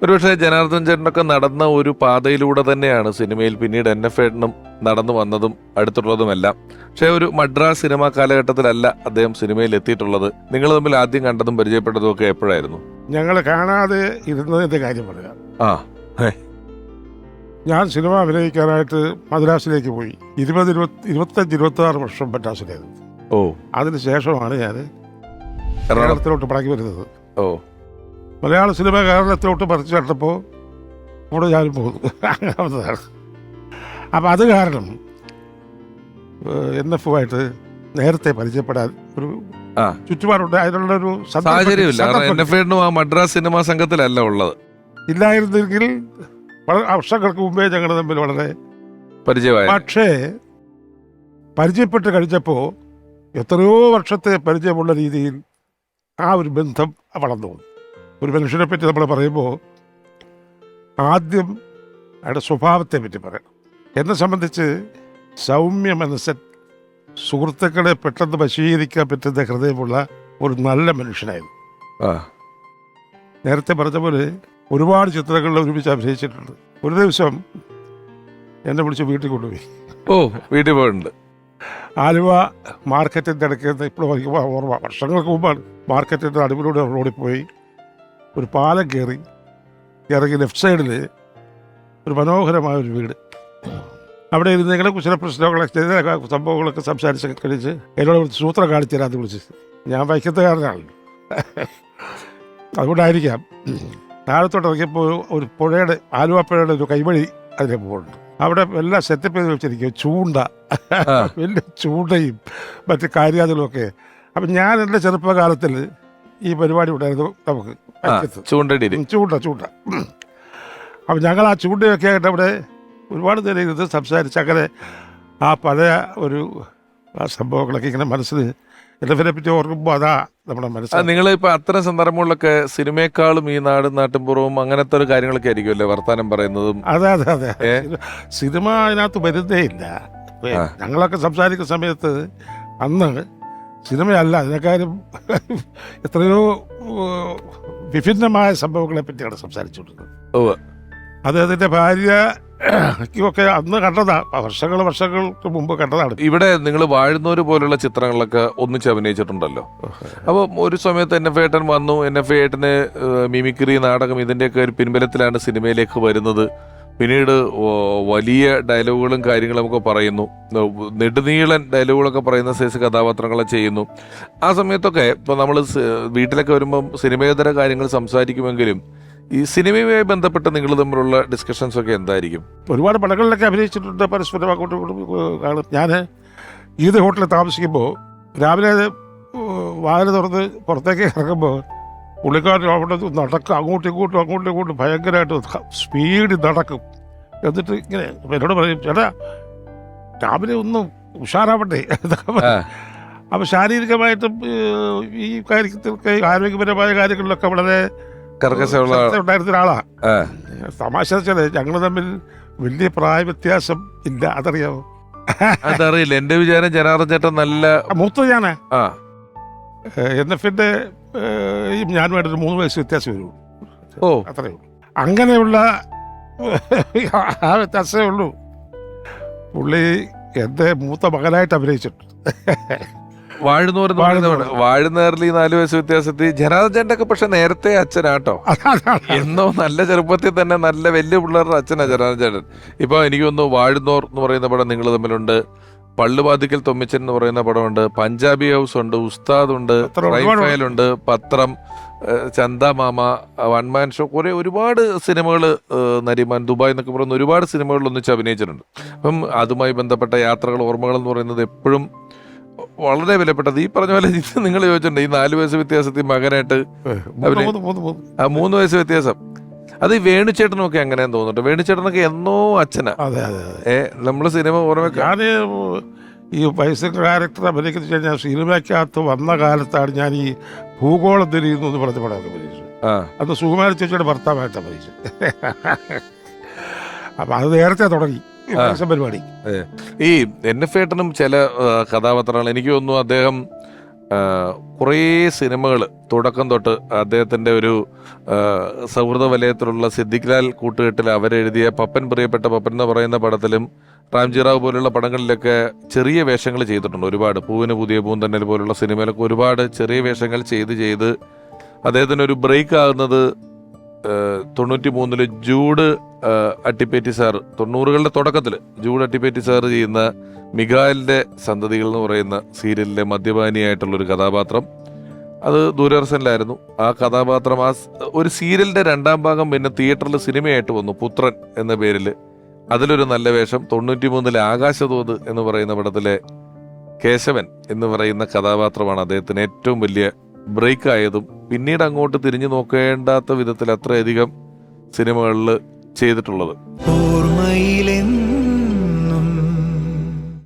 ഒരുപക്ഷെ ജനാർദ്ദൻ ചേട്ടനൊക്കെ നടന്ന ഒരു പാതയിലൂടെ തന്നെയാണ് സിനിമയിൽ പിന്നീട് NF നടന്നു വന്നതും അടുത്തുള്ളതുമെല്ലാം. പക്ഷേ ഒരു മദ്രാസ് സിനിമാ കാലഘട്ടത്തിലല്ല അദ്ദേഹം സിനിമയിൽ എത്തിയിട്ടുള്ളത്. നിങ്ങൾ തമ്മിൽ ആദ്യം കണ്ടതും പരിചയപ്പെട്ടതും ഒക്കെ എപ്പോഴായിരുന്നു? ഞങ്ങൾ കാണാതെ ഇരുന്നതിൻ്റെ കാര്യം പറയാം. ആ ഞാൻ സിനിമ അഭിനയിക്കാനായിട്ട് മദ്രാസിലേക്ക് പോയി. 25-26 വർഷം മദ്രാസിലായിരുന്നു. ഓ, അതിനുശേഷമാണ് ഞാൻ കേരളത്തിലോട്ട് മടങ്ങി വരുന്നത്. ഓ, മലയാള സിനിമ കേരളത്തിലോട്ട് പറിച്ചു കണ്ടപ്പോൾ ഇവിടെ ഞാനും പോകുന്നു. അങ്ങനതാണ്. അപ്പം അത് കാരണം NF-ആയിട്ട് നേരത്തെ പരിചയപ്പെടാൻ ഒരു ചുറ്റുപാടുണ്ട്. അതിനുള്ള ഒരു സാഹചര്യമില്ല. NF ആ മദ്രാസ് സിനിമാ സംഘത്തിലല്ല ഉള്ളത്. ഇല്ലായിരുന്നെങ്കിൽ വർഷങ്ങൾക്ക് മുമ്പേ ഞങ്ങൾ തമ്മിൽ വളരെ പരിചയമായി. പക്ഷേ പരിചയപ്പെട്ട് കഴിഞ്ഞപ്പോൾ എത്രയോ വർഷത്തെ പരിചയമുള്ള രീതിയിൽ ആ ഒരു ബന്ധം വളർന്നു വന്നു. ഒരു മനുഷ്യനെ പറ്റി നമ്മൾ പറയുമ്പോൾ ആദ്യം അയാളുടെ സ്വഭാവത്തെ പറ്റി പറയാം. എന്നെ സംബന്ധിച്ച് സൗമ്യ മനസ്സൻ, സുഹൃത്തുക്കളെ പെട്ടെന്ന് വശീകരിക്കാൻ പറ്റുന്ന ഹൃദയമുള്ള ഒരു നല്ല മനുഷ്യനായിരുന്നു. നേരത്തെ പറഞ്ഞ പോലെ ഒരുപാട് ചിത്രങ്ങളിൽ ഒരുമിച്ച് അഭിനയിച്ചിട്ടുണ്ട്. ഒരു ദിവസം എന്നെ വിളിച്ച് വീട്ടിൽ കൊണ്ടുപോയി. ഓ, വീട്ടിൽ പോയിട്ടുണ്ട്. ആലുവ മാർക്കറ്റിൻ്റെ ഇടയ്ക്ക് ഇപ്പോൾ ഓർമ്മ, വർഷങ്ങൾക്ക് മുമ്പാണ്. മാർക്കറ്റിൻ്റെ നടുവിലൂടെ റോഡിൽ പോയി ഒരു പാലം കയറി ഇറങ്ങി ലെഫ്റ്റ് സൈഡിൽ ഒരു മനോഹരമായ ഒരു വീട്. അവിടെ ഇരുന്ന് ഞങ്ങളെ കുശല പ്രശ്നങ്ങളൊക്കെ സംഭവങ്ങളൊക്കെ സംസാരിച്ച് കഴിച്ച് എന്നോട് സൂത്രം കാണിച്ചു തരാമെന്ന് വിളിച്ച്. ഞാൻ വൈക്കത്തുകാരനാണല്ലോ, അതുകൊണ്ടായിരിക്കാം. താഴത്തോട്ട് ഇറങ്ങിയപ്പോൾ ഒരു പുഴയുടെ, ആലുവ പുഴയുടെ ഒരു കൈവഴി അതിലെ പോകുന്നുണ്ട്. അവിടെ എല്ലാം സെറ്റപ്പ് ചെയ്ത് വെച്ചിരിക്കും. ചൂണ്ട, വലിയ ചൂണ്ടയും മറ്റ് കാര്യങ്ങളും ഒക്കെ. അപ്പം ഞാൻ എൻ്റെ ചെറുപ്പകാലത്തിൽ ഈ പരിപാടി ഉണ്ടായിരുന്നു. നമുക്ക് ചൂണ്ട. അപ്പം ഞങ്ങൾ ആ ചൂണ്ടയൊക്കെ ആയിട്ട് അവിടെ ഒരുപാട് നേരം ഇരുന്ന് സംസാരിച്ച് അങ്ങനെ ആ പഴയ ഒരു സംഭവങ്ങളൊക്കെ ഇങ്ങനെ മനസ്സിൽ NF-നെ പറ്റി ഓർക്കുമ്പോൾ അതാ നമ്മുടെ മനസ്സിൽ. നിങ്ങൾ ഇപ്പൊ അത്തരം സന്ദർഭങ്ങളിലൊക്കെ സിനിമയെക്കാളും ഈ നാടും നാട്ടിൻപുറവും അങ്ങനത്തെ ഒരു കാര്യങ്ങളൊക്കെ ആയിരിക്കുമല്ലേ വർത്താനം പറയുന്നതും? അതെ. സിനിമ അതിനകത്ത് വരുന്നേ ഇല്ല. ഞങ്ങളൊക്കെ സംസാരിക്കുന്ന സമയത്ത് അന്ന് സിനിമയല്ല, അതിനെക്കാളും എത്രയോ വിഭിന്നമായ സംഭവങ്ങളെ പറ്റിയാണ് സംസാരിച്ചുകൊണ്ടിരുന്നത്. അദ്ദേഹത്തിൻ്റെ ഭാര്യയ്ക്കൊക്കെ അന്ന് കണ്ടതാ, വർഷങ്ങൾക്ക് മുമ്പ് കണ്ടതാണ്. ഇവിടെ നിങ്ങൾ വാഴുന്നവര് പോലുള്ള ചിത്രങ്ങളിലൊക്കെ ഒന്നിച്ച് അഭിനയിച്ചിട്ടുണ്ടല്ലോ. അപ്പോൾ ഒരു സമയത്ത് NF വന്നു. NF മിമിക്രി, നാടകം ഇതിൻ്റെയൊക്കെ ഒരു പിൻബലത്തിലാണ് സിനിമയിലേക്ക് വരുന്നത്. പിന്നീട് വലിയ ഡയലോഗുകളും കാര്യങ്ങളും ഒക്കെ പറയുന്നു, നെടുനീളൻ ഡയലോഗുകളൊക്കെ പറയുന്ന സൈസ് കഥാപാത്രങ്ങളെ ചെയ്യുന്നു. ആ സമയത്തൊക്കെ ഇപ്പോൾ നമ്മൾ വീട്ടിലൊക്കെ വരുമ്പം സിനിമേതര കാര്യങ്ങൾ സംസാരിക്കുമെങ്കിലും ഈ സിനിമയുമായി ബന്ധപ്പെട്ട് നിങ്ങൾ തമ്മിലുള്ള ഡിസ്കഷൻസ് ഒക്കെ എന്തായിരിക്കും? ഒരുപാട് പടങ്ങളിലൊക്കെ അഭിനയിച്ചിട്ടുണ്ട്. പരസ്പരം അങ്ങോട്ടും ഇങ്ങോട്ടും കാണും. ഞാൻ ഈദ് ഹോട്ടലിൽ താമസിക്കുമ്പോൾ രാവിലെ വാതിൽ തുറന്ന് പുറത്തേക്ക് ഇറങ്ങുമ്പോൾ പുള്ളിക്കാരൻ അവിടെ നടക്കും, അങ്ങോട്ടും ഇങ്ങോട്ടും ഭയങ്കരമായിട്ട് സ്പീഡിൽ നടക്കും. എന്നിട്ട് ഇങ്ങനെ എന്നോട് പറയും, ചേട്ടാ രാവിലെ ഒന്നും ഉഷാറാവട്ടെ. അപ്പം ശാരീരികമായിട്ടും ഈ കാര്യത്തിലൊക്കെ ആരോഗ്യപരമായ കാര്യങ്ങളിലൊക്കെ വളരെ ഉണ്ടായിരുന്ന ഒരാളാ. തമാശ വെച്ചാല് ഞങ്ങൾ തമ്മിൽ വലിയ പ്രായ വ്യത്യാസം ഇല്ല. അതറിയാമോ? അതറിയില്ല. എന്റെ വിചാരം ജനാർദ്ദൻ ചേട്ടൻ നല്ല മൂത്ത ഞാനാ. NF-ന്റെ ഞാനുമായിട്ട് 3 വയസ്സ് വ്യത്യാസം വരുള്ളൂ. ഓ, അത്രയേ ഉള്ളൂ. അങ്ങനെയുള്ള ആ വ്യത്യാസമേ ഉള്ളൂ. പുള്ളി എൻ്റെ മൂത്ത മകനായിട്ട് അഭിനയിച്ചിട്ടുണ്ട്. വാഴുന്നേറിൽ 4 വയസ്സ് വ്യത്യാസത്തിൽ ജനാർദ്ദൻ ചേട്ടനൊക്കെ പക്ഷെ നേരത്തെ അച്ഛനാട്ടോ. എന്നോ നല്ല ചെറുപ്പത്തിൽ തന്നെ നല്ല വലിയ പിള്ളേരുടെ അച്ഛനാ ജനാർദ്ദൻ ചേട്ടൻ. ഇപ്പൊ എനിക്ക് തോന്നുന്നു വാഴുന്നോർ എന്ന് പറയുന്ന പടം നിങ്ങൾ തമ്മിലുണ്ട്, പള്ളുവാതിക്കൽ തൊമ്മിച്ചൻ എന്ന് പറയുന്ന പടമുണ്ട്, പഞ്ചാബി ഹൗസ് ഉണ്ട്, ഉസ്താദ് ഉണ്ട്, റൈഫയലുണ്ട്, പത്രം, Chanda mama, one man show, ഒരുപാട് സിനിമകൾ, നരിമാൻ, ദുബായ് എന്നൊക്കെ പറയുന്ന ഒരുപാട് സിനിമകളിൽ ഒന്നിച്ച് അഭിനയിച്ചിട്ടുണ്ട്. അപ്പം അതുമായി ബന്ധപ്പെട്ട യാത്രകൾ, ഓർമ്മകൾ എന്ന് പറയുന്നത് എപ്പോഴും വളരെ വിലപ്പെട്ടത്. ഈ പറഞ്ഞ പോലെ നിങ്ങൾ ചോദിച്ചിട്ടുണ്ട് ഈ 4 വയസ്സ് വ്യത്യാസത്തിൽ മകനായിട്ട് 3 വയസ്സ് വ്യത്യാസം. അത് ഈ വേണുചേട്ടനൊക്കെ അങ്ങനെയാന്ന് തോന്നുന്നുണ്ട്. വേണുചേട്ടനൊക്കെ എന്നോ അച്ഛനാ. നമ്മള് സിനിമ ഓർമ്മ, ഞാൻ ഈ പൈസ ക്യാരക്ടർ അഭിനയിക്കുന്ന കഴിഞ്ഞാൽ സിനിമയ്ക്കകത്ത് വന്ന കാലത്താണ് ഞാൻ ഈ ഭൂഗോളം തിരിയുന്നു എന്ന് പറഞ്ഞ പടമൊക്കെ അഭിനയിച്ചു. അന്ന് സുകുമാരി ചേച്ചിയുടെ ഭർത്താവായിട്ട് അഭിനയിച്ചു. അപ്പം അത് നേരത്തെ തുടങ്ങി പരിപാടി. ഈ NF ചില കഥാപാത്രങ്ങൾ എനിക്ക് തോന്നുന്നു അദ്ദേഹം കുറേ സിനിമകൾ തുടക്കം തൊട്ട് അദ്ദേഹത്തിൻ്റെ ഒരു സൗഹൃദ വലയത്തിലുള്ള സിദ്ദിഖ് ലാൽ കൂട്ടുകെട്ടിൽ അവരെഴുതിയ പപ്പൻ, പ്രിയപ്പെട്ട പപ്പൻ എന്ന് പറയുന്ന പടത്തിലും റാംജി റാവു പോലുള്ള പടങ്ങളിലൊക്കെ ചെറിയ വേഷങ്ങൾ ചെയ്തിട്ടുണ്ട്. ഒരുപാട് പൂവിന് പുതിയ പൂന്തന്നൽ പോലുള്ള സിനിമയിലൊക്കെ ഒരുപാട് ചെറിയ വേഷങ്ങൾ ചെയ്ത് അദ്ദേഹത്തിനൊരു ബ്രേക്ക് ആകുന്നത് 93 ജൂഡ് അട്ടിപ്പേറ്റി സാർ, 90കളുടെ തുടക്കത്തിൽ ജൂഡ് അട്ടിപ്പേറ്റി സാർ ചെയ്യുന്ന മിഖായലിൻ്റെ സന്തതികൾ എന്ന് പറയുന്ന സീരിയലിലെ മദ്യപാനിയായിട്ടുള്ളൊരു കഥാപാത്രം, അത് ദൂരദർശനിലായിരുന്നു. ആ കഥാപാത്രം ഒരു സീരിയലിൻ്റെ 2ാം ഭാഗം പിന്നെ തിയേറ്ററിൽ സിനിമയായിട്ട് വന്നു, പുത്രൻ എന്ന പേരിൽ. അതിലൊരു നല്ല വേഷം. 93 ആകാശദൂത് എന്ന് പറയുന്ന പടത്തിലെ കേശവൻ എന്ന് പറയുന്ന കഥാപാത്രമാണ് അദ്ദേഹത്തിന് ഏറ്റവും വലിയ ബ്രേക്ക് ആയതും പിന്നീട് അങ്ങോട്ട് തിരിഞ്ഞു നോക്കേണ്ടാത്ത വിധത്തിൽ അത്രയധികം സിനിമകളിൽ ചെയ്തിട്ടുള്ളത്.